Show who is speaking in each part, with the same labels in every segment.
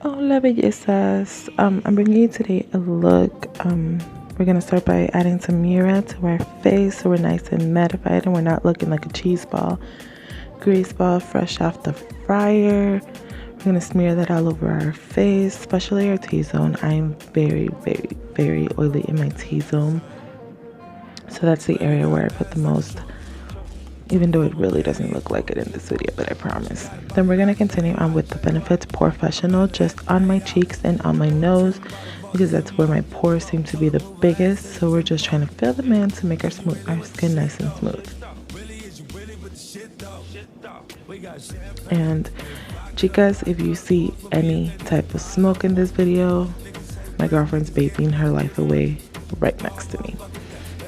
Speaker 1: Hola, bellezas. I'm bringing you today a look. We're gonna start by adding some mirror to our face so we're nice and mattified and we're not looking like a cheese ball, grease ball fresh off the fryer. We're gonna smear that all over our face, especially our T-zone. I'm very, very, very oily in my T-zone, so that's the area where I put the most, even though it really doesn't look like it in this video, but I promise. Then we're going to continue on with the Benefits Professional just on my cheeks and on my nose because that's where my pores seem to be the biggest. So we're just trying to fill them in to make our skin nice and smooth. And chicas, if you see any type of smoke in this video, my girlfriend's vaping her life away right next to me.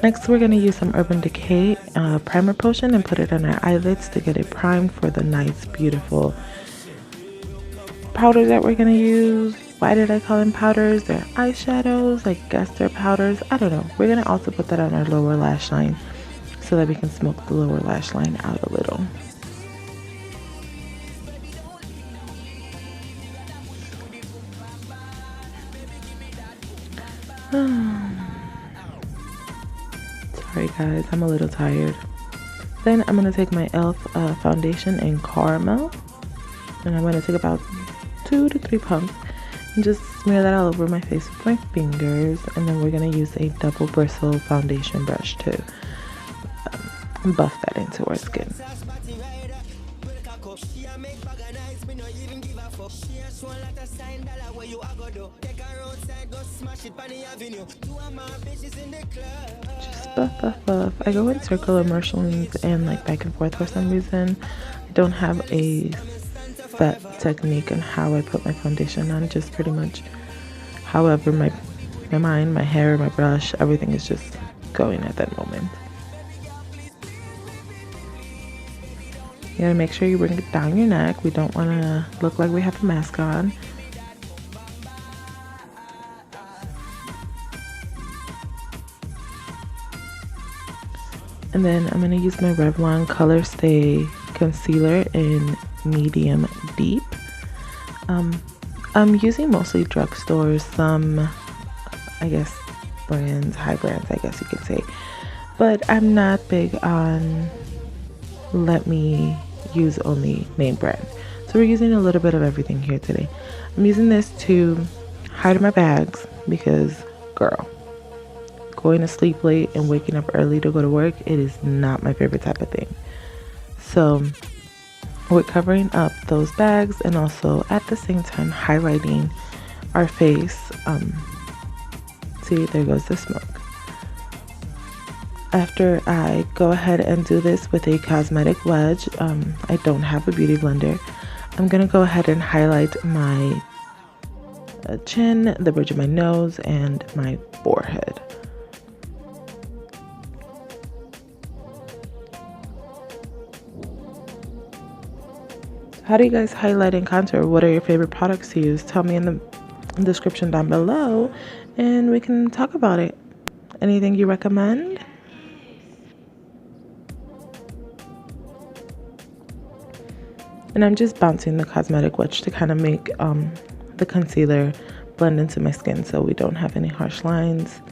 Speaker 1: Next, we're going to use some Urban Decay primer potion and put it on our eyelids to get it primed for the nice, beautiful powder that we're going to use. Why did I call them powders? They're eyeshadows. I guess they're powders. I don't know. We're going to also put that on our lower lash line so that we can smoke the lower lash line out a little. Sorry guys, I'm a little tired. Then I'm going to take my e.l.f. foundation in Caramel. And I'm going to take about 2 to 3 pumps and just smear that all over my face with my fingers. And then we're going to use a double bristle foundation brush to buff that into our skin. Just buff. I go in circular motions and like back and forth for some reason. I don't have a set technique on how I put my foundation on, just pretty much however my mind, my hair, my brush, everything is just going at that moment. You gotta make sure you bring it down your neck. We don't want to look like we have a mask on. And then I'm going to use my Revlon Color Stay Concealer in Medium Deep. I'm using mostly drugstores, some, I guess, brands, high brands, I guess you could say. But I'm not big on let me use only name brand. So we're using a little bit of everything here today. I'm using this to hide my bags because, girl, going to sleep late and waking up early to go to work, it is not my favorite type of thing. So we're covering up those bags and also at the same time highlighting our face. See, there goes the smoke. After I go ahead and do this with a cosmetic wedge, I don't have a beauty blender. I'm gonna go ahead and highlight my chin, the bridge of my nose, and my forehead. How do you guys highlight and contour? What are your favorite products to use? Tell me in the description down below and we can talk about it. Anything you recommend? And I'm just bouncing the cosmetic wedge to kind of make the concealer blend into my skin so we don't have any harsh lines.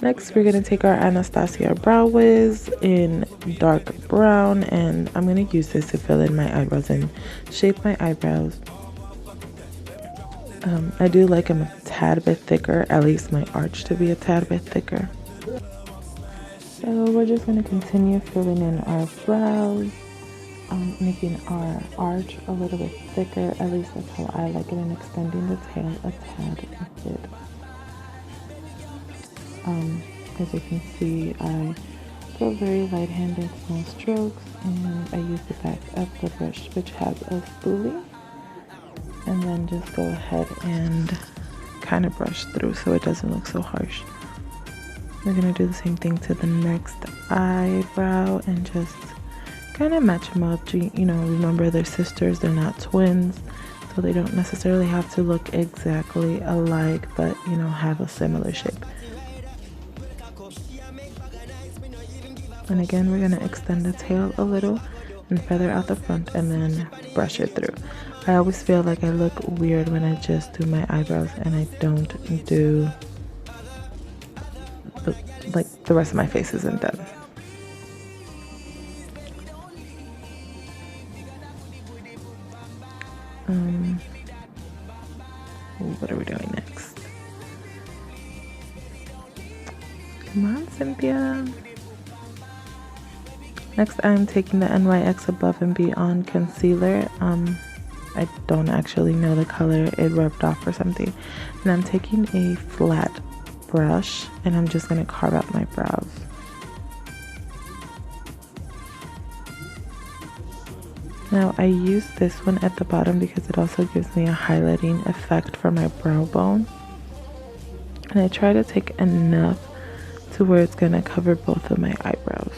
Speaker 1: Next, we're going to take our Anastasia Brow Wiz in dark brown, and I'm going to use this to fill in my eyebrows and shape my eyebrows. I do like them a tad bit thicker, at least my arch to be a tad bit thicker. So we're just going to continue filling in our brows, making our arch a little bit thicker, at least that's how I like it, and extending the tail a tad bit. As you can see, I go very light-handed small strokes, and I use the back of the brush which has a spoolie, and then just go ahead and kind of brush through so it doesn't look so harsh. We're gonna do the same thing to the next eyebrow and just kind of match them up. You know, remember they're sisters, they're not twins, so they don't necessarily have to look exactly alike, but you know, have a similar shape. And again, we're gonna extend the tail a little and feather out the front and then brush it through. I always feel like I look weird when I just do my eyebrows and I don't do like the rest of my face isn't done. What are we doing next? Come on, Cynthia. Next, I'm taking the NYX Above and Beyond concealer. I don't actually know the color, it rubbed off or something. And I'm taking a flat brush and I'm just gonna carve out my brows. Now I use this one at the bottom because it also gives me a highlighting effect for my brow bone. And I try to take enough to where it's gonna cover both of my eyebrows.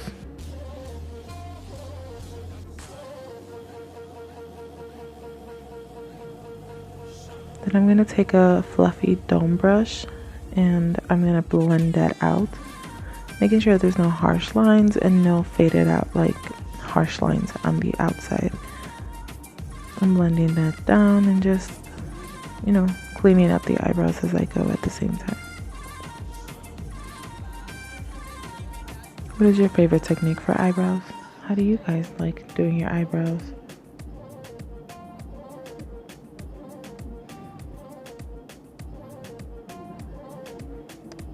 Speaker 1: Then I'm going to take a fluffy dome brush and I'm going to blend that out, making sure there's no harsh lines and no faded out like harsh lines on the outside. I'm blending that down and just, you know, cleaning up the eyebrows as I go at the same time. What is your favorite technique for eyebrows? How do you guys like doing your eyebrows?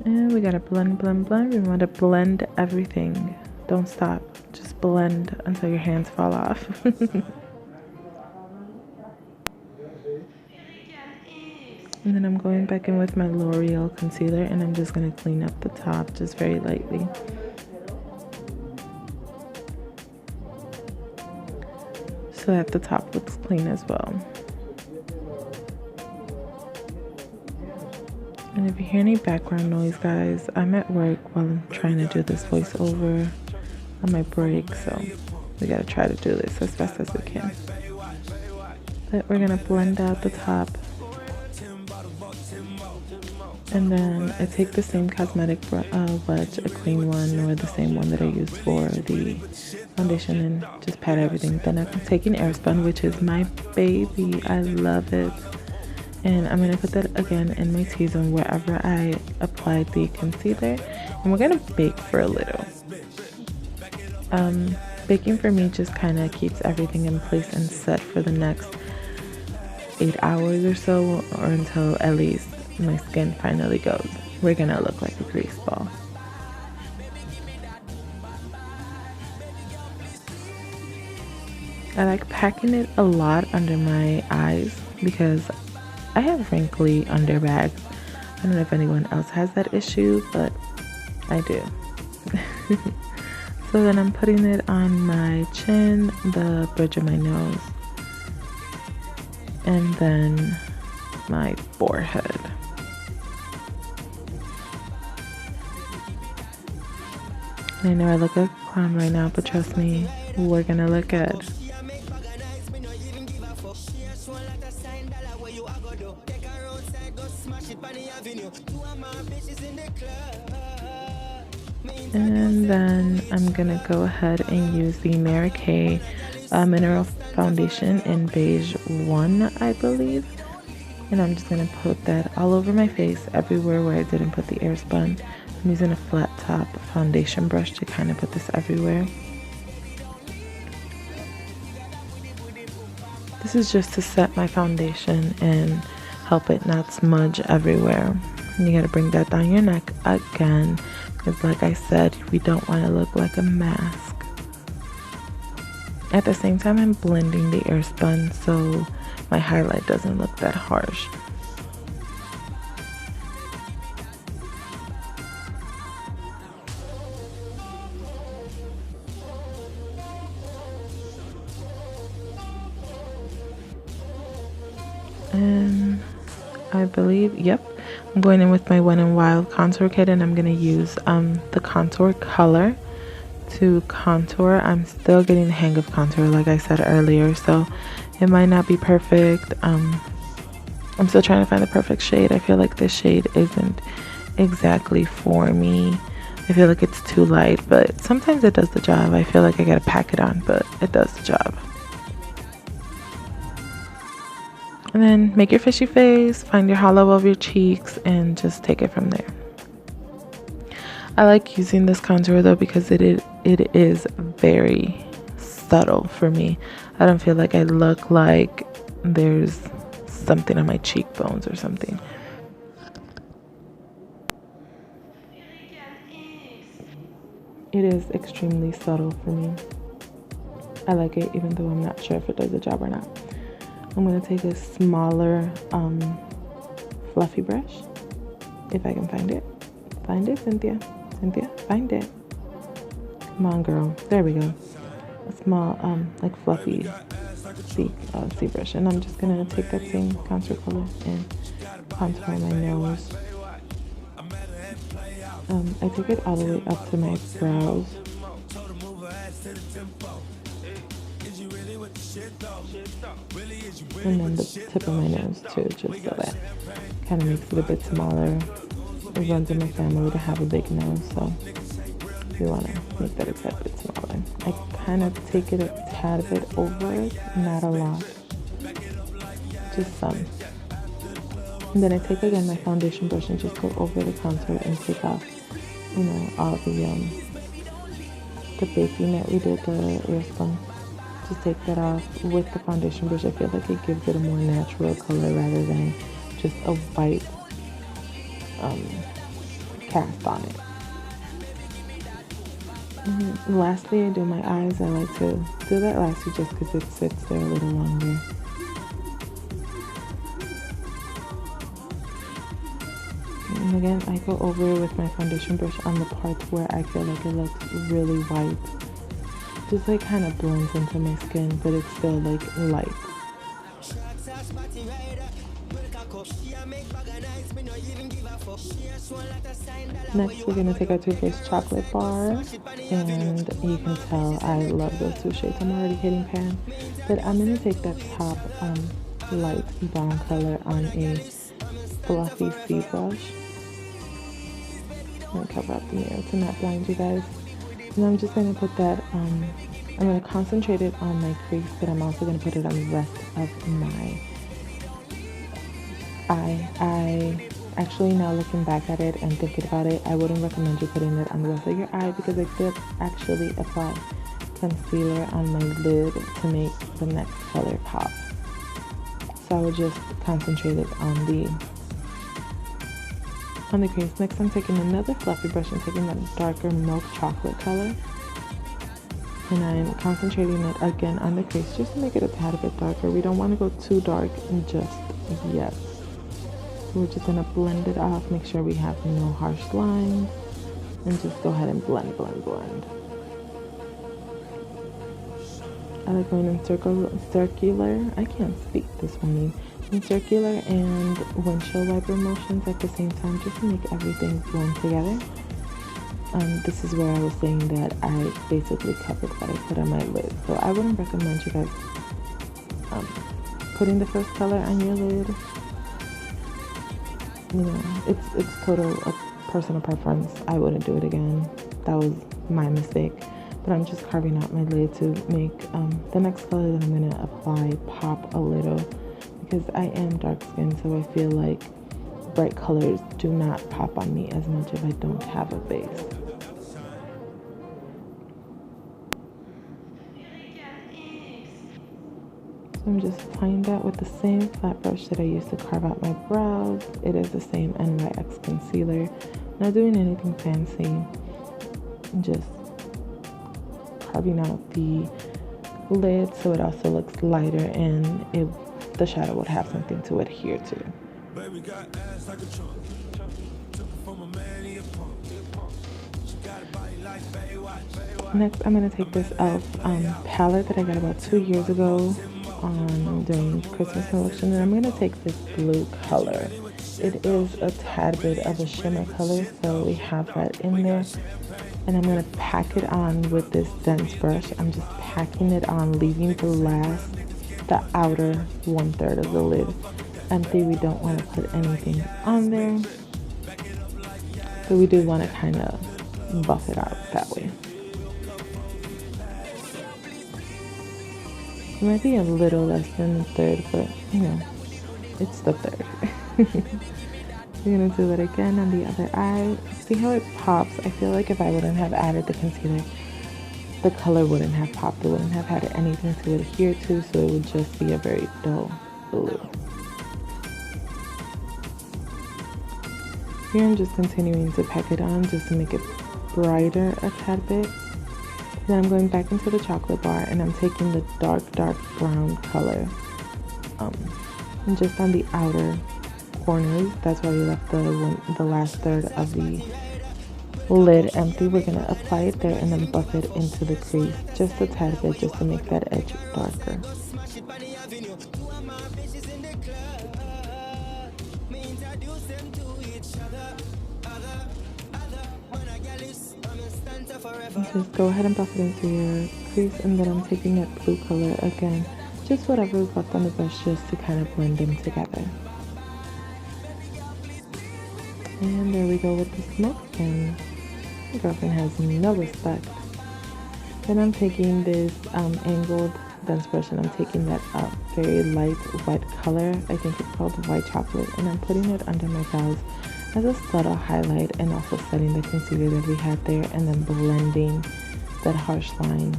Speaker 1: And we gotta blend, blend, blend. We want to blend everything. Don't stop. Just blend until your hands fall off. And then I'm going back in with my L'Oreal concealer and I'm just gonna clean up the top just very lightly. So that the top looks clean as well. And if you hear any background noise, guys, I'm at work while I'm trying to do this voiceover on my break, so we gotta try to do this as best as we can. But we're gonna blend out the top. And then I take the same cosmetic wedge, a clean one, or the same one that I used for the foundation, and just pat everything. Then I'm taking Airspun, which is my baby. I love it. And I'm going to put that again in my T-zone wherever I applied the concealer. And we're going to bake for a little. Baking for me just kind of keeps everything in place and set for the next 8 hours or so, or until at least my skin finally goes, we're going to look like a grease ball. I like packing it a lot under my eyes because I have wrinkly under bags. I don't know if anyone else has that issue, but I do. So then I'm putting it on my chin, the bridge of my nose, and then my forehead. I know I look like a clown right now, but trust me, we're gonna look good. And then I'm gonna go ahead and use the Mary Kay Mineral Foundation in Beige 1, I believe. And I'm just gonna put that all over my face, everywhere where I didn't put the Airspun. I'm using a flat top foundation brush to kind of put this everywhere. This is just to set my foundation and help it not smudge everywhere. And you gotta bring that down your neck again, because like I said, we don't want to look like a mask. At the same time, I'm blending the Airspun so my highlight doesn't look that harsh. And I believe, yep, I'm going in with my Wet n Wild contour kit, and I'm going to use the contour color to contour. I'm still getting the hang of contour, like I said earlier, so it might not be perfect. I'm still trying to find the perfect shade. I feel like this shade isn't exactly for me. I feel like it's too light, but sometimes it does the job. I feel like I gotta pack it on, but it does the job. And then make your fishy face, find your hollow of your cheeks, and just take it from there. I like using this contour though because it is very subtle for me. I don't feel like I look like there's something on my cheekbones or something. It is extremely subtle for me. I like it even though I'm not sure if it does the job or not. I'm going to take a smaller fluffy brush, if I can find it. Find it, Cynthia. Cynthia, find it. Come on, girl. There we go. A small, like fluffy C brush. And I'm just going to take that same contour color and contour my nose. I take it all the way up to my brows. And then the tip of my nose too, just so that kind of makes it a bit smaller. It runs in my family to have a big nose, so we want to make that a tad bit smaller. I kind of take it a tad bit over it, not a lot, just some. And then I take again my foundation brush and just go over the contour and take off, you know, all the baking that we did, the air spun. Just take that off with the foundation brush. I feel like it gives it a more natural color rather than just a white cast on it. And lastly, I do my eyes. I like to do that lastly just because it sits there a little longer. And again, I go over it with my foundation brush on the parts where I feel like it looks really white. Just like kind of blends into my skin, but it's still like light. Next, we're gonna take our Too Faced chocolate bar, and you can tell I love those two shades. I'm already hitting pan, but I'm gonna take that top light brown color on a fluffy C brush. I'm gonna cover up the mirror to not blind you guys. And I'm just going to put that, I'm going to concentrate it on my crease, but I'm also going to put it on the rest of my eye. I actually, now looking back at it and thinking about it, I wouldn't recommend you putting it on the rest of your eye because I did actually apply concealer on my lid to make the next color pop. So I would just concentrate it on the crease. Next, I'm taking another fluffy brush and taking that darker milk chocolate color, and I'm concentrating it again on the crease just to make it a tad bit darker. We don't want to go too dark just yet. So we're just going to blend it off, make sure we have no harsh lines, and just go ahead and blend. I like going in circular, I can't speak this morning, in circular and windshield wiper motions at the same time, just to make everything blend together. This is where I was saying that I basically covered what I put on my lid. So I wouldn't recommend you guys putting the first color on your lid. You know, it's total personal preference. I wouldn't do it again. That was my mistake. But I'm just carving out my lid to make the next color that I'm going to apply pop a little, because I am dark skinned, so I feel like bright colors do not pop on me as much if I don't have a base. So I'm just applying that with the same flat brush that I used to carve out my brows. It is the same NYX concealer. Not doing anything fancy, just carving out the lid so it also looks lighter and the shadow would have something to adhere to. Next, I'm going to take this e.l.f. palette that I got about 2 years ago during the Christmas collection, and I'm going to take this blue color It is a tad bit of a shimmer color, so we have that in there. And I'm going to pack it on with this dense brush. I'm just packing it on, leaving the outer 1/3 of the lid empty. We don't want to put anything on there, but we do want to kind of buff it out that way. It might be a little less than the third, but you know, it's the third. We're gonna do it again on the other eye. See how it pops? I feel like if I wouldn't have added the concealer, the color wouldn't have popped. It wouldn't have had anything to adhere to, so it would just be a very dull blue. Here I'm just continuing to pack it on just to make it brighter a tad bit. Then I'm going back into the chocolate bar and I'm taking the dark brown color and just on the outer corners. That's why we left the last third of the lid empty. We're going to apply it there and then buff it into the crease just a tad bit, just to make that edge darker. Just go ahead and buff it into your crease, and then I'm taking that blue color again, just whatever is left on the brush, just to kind of blend them together. And there we go with the smoke, and my girlfriend has no respect. Then I'm taking this angled dense brush, and I'm taking that very light white color, I think it's called white chocolate, and I'm putting it under my brows as a subtle highlight, and also setting the concealer that we had there, and then blending that harsh line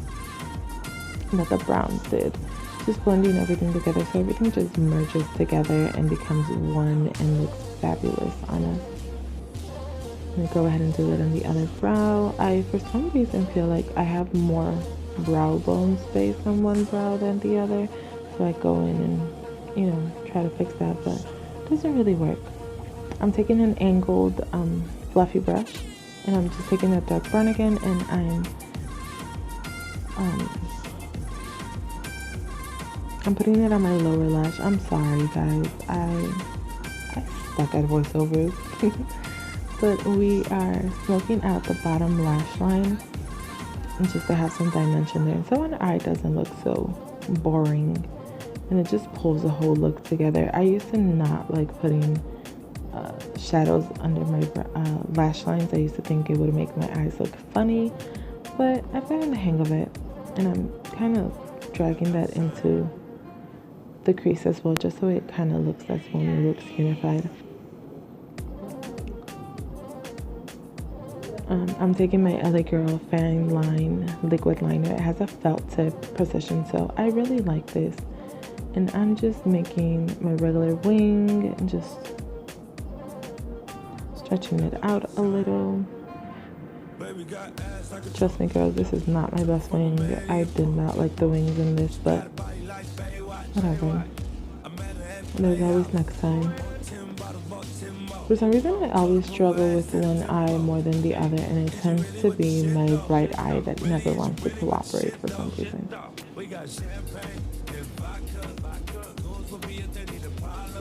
Speaker 1: that the browns did. Just blending everything together so everything just merges together and becomes one and looks fabulous on us. I'm gonna go ahead and do it on the other brow. I, for some reason, feel like I have more brow bone space on one brow than the other, so I go in and, you know, try to fix that, but it doesn't really work. I'm taking an angled fluffy brush, and I'm just taking that dark brown again, and I'm putting it on my lower lash. I'm sorry guys, I suck at voiceovers. But we are smoking out the bottom lash line, and just to have some dimension there, so one eye doesn't look so boring, and it just pulls the whole look together. I used to not like putting shadows under my lash lines. I used to think it would make my eyes look funny, but I've gotten the hang of it, and I'm kind of dragging that into the crease as well, just so it kind of looks as one, it looks unified. I'm taking my LA Girl Fine Line liquid liner. It has a felt tip precision, so I really like this, and I'm just making my regular wing and just stretching it out a little. Trust me girls, this is not my best wing. I did not like the wings in this, but whatever. There's always next time. For some reason, I always struggle with one eye more than the other, and it tends to be my right eye that never wants to cooperate for some reason.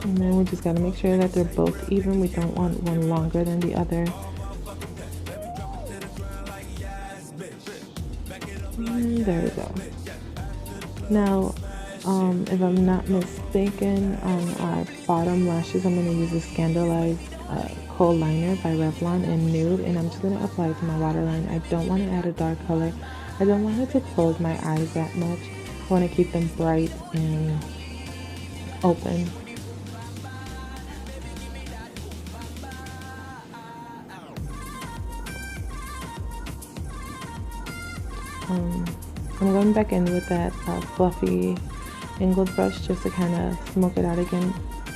Speaker 1: And then we just gotta make sure that they're both even. We don't want one longer than the other. And there we go. Now, if I'm not mistaken, on our bottom lashes, I'm going to use a Scandalized Kohl Liner by Revlon in Nude, and I'm just going to apply it to my waterline. I don't want to add a dark color. I don't want it to close my eyes that much. I want to keep them bright and open. I'm going back in with that fluffy angled brush just to kind of smoke it out again,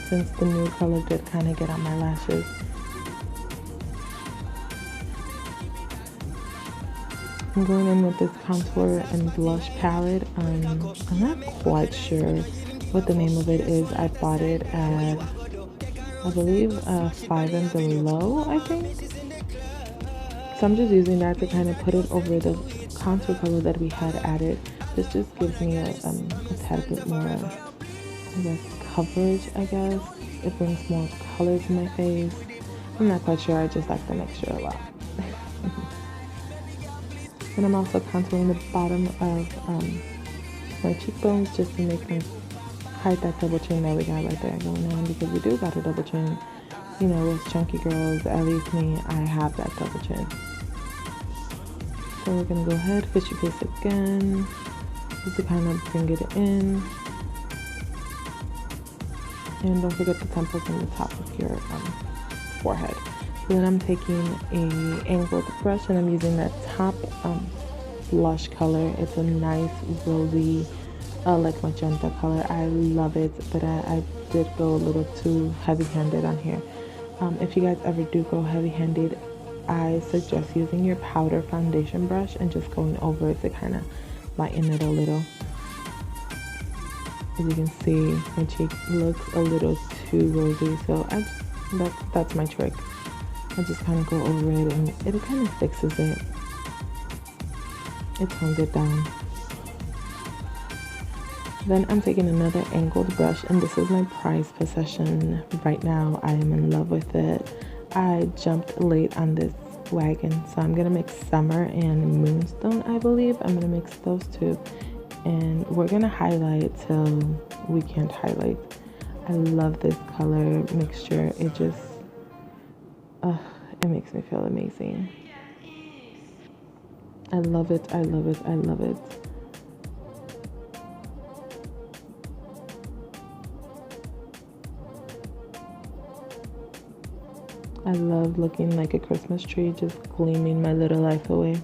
Speaker 1: since the nude color did kind of get on my lashes. I'm going in with this contour and blush palette. I'm not quite sure what the name of it is. I bought it at, I believe, 5 and Below, I think. So I'm just using that to kind of put it over the contour color that we had added. This just gives me a tad bit more, I guess, coverage, I guess. it brings more color to my face. I'm not quite sure, I just like the mixture a lot. And I'm also contouring the bottom of my cheekbones just to make them hide that double chin that we got right there going on, because we do got a double chin. You know, as chunky girls, at least me, I have that double chin. So we're gonna go ahead, fix your face again, just to kind of bring it in. And don't forget the temples and the top of your forehead. So then I'm taking a angled brush and I'm using that top blush color. It's a nice rosy, like magenta color. I love it, but I did go a little too heavy-handed on here. If you guys ever do go heavy-handed, I suggest using your powder foundation brush and just going over it to kind of lighten it a little. As you can see, my cheek looks a little too rosy, so that's my trick. I just kind of go over it and it kind of fixes it. It tones it down. Then I'm taking another angled brush, and this is my prized possession right now. I am in love with it. I jumped late on this wagon, so I'm gonna mix Summer and Moonstone, I believe. I'm gonna mix those two, and we're gonna highlight till we can't highlight. I love this color mixture. It just, it makes me feel amazing. I love it, I love it, I love it. I love looking like a Christmas tree, just gleaming my little life away.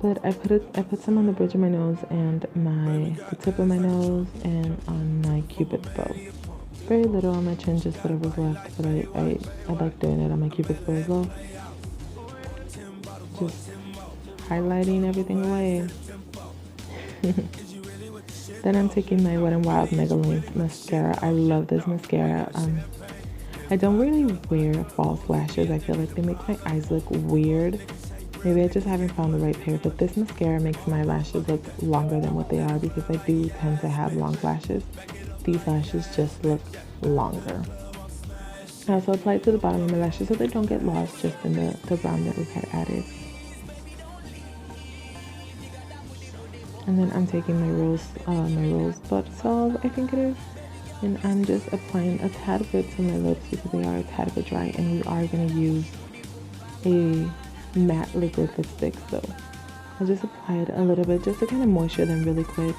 Speaker 1: But I put some on the bridge of my nose and the tip of my nose and on my Cupid's bow. Very little on my chin, just whatever's left, but I like doing it on my Cupid's bow as well. Just highlighting everything away. Then I'm taking my Wet n Wild Mega Length mascara. I love this mascara. I don't really wear false lashes. I feel like they make my eyes look weird. Maybe I just haven't found the right pair, but this mascara makes my lashes look longer than what they are, because I do tend to have long lashes. These lashes just look longer. I also apply it to the bottom of my lashes so they don't get lost just in the brown that we had added. And then I'm taking my rosebud salve, I think it is. And I'm just applying a tad bit to my lips because they are a tad bit dry, and we are going to use a matte liquid lipstick, so I'll just apply it a little bit just to kind of moisture them really quick.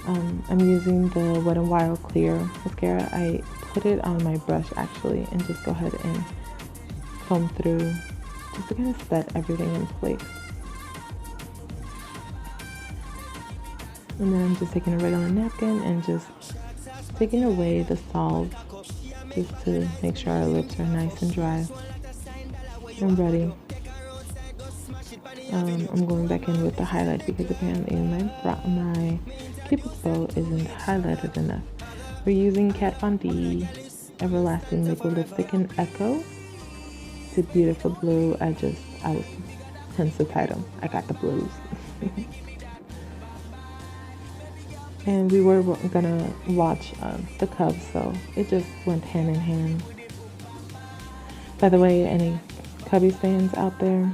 Speaker 1: I'm using the Wet n Wild Clear mascara. I put it on my brush actually and just go ahead and comb through just to kind of set everything in place. And then I'm just taking a regular napkin and just taking away the salve just to make sure our lips are nice and dry. I'm ready. I'm going back in with the highlight because apparently my Cupid's bow isn't highlighted enough. We're using Kat Von D Everlasting Liquid Lipstick in Echo. It's a beautiful blue. I was hence the title. I got the blues. And we were gonna watch the Cubs, so it just went hand in hand. By the way, any Cubbies fans out there?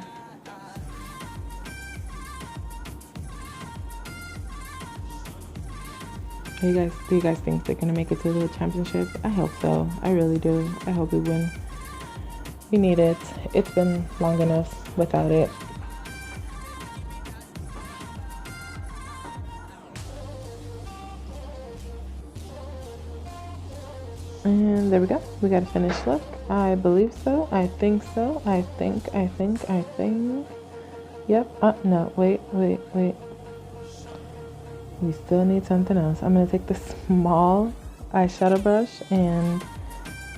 Speaker 1: Do you guys think they're gonna make it to the championship? I hope so. I really do. I hope we win. We need it. It's been long enough without it. And there we go. We got a finished look. I believe so. I think so. I think. Yep. No. Wait. We still need something else. I'm going to take the small eyeshadow brush and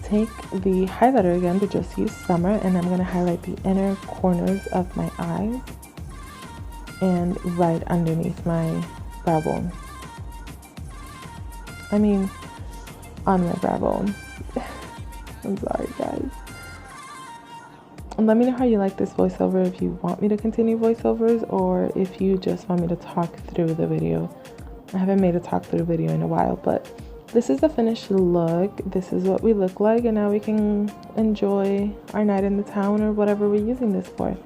Speaker 1: take the highlighter again, but just use Summer. And I'm going to highlight the inner corners of my eyes and right underneath my brow bone. I mean, on my brow bone. I'm sorry, guys. And let me know how you like this voiceover, if you want me to continue voiceovers or if you just want me to talk through the video. I haven't made a talk through video in a while, but this is the finished look. This is what we look like, and now we can enjoy our night in the town or whatever we're using this for.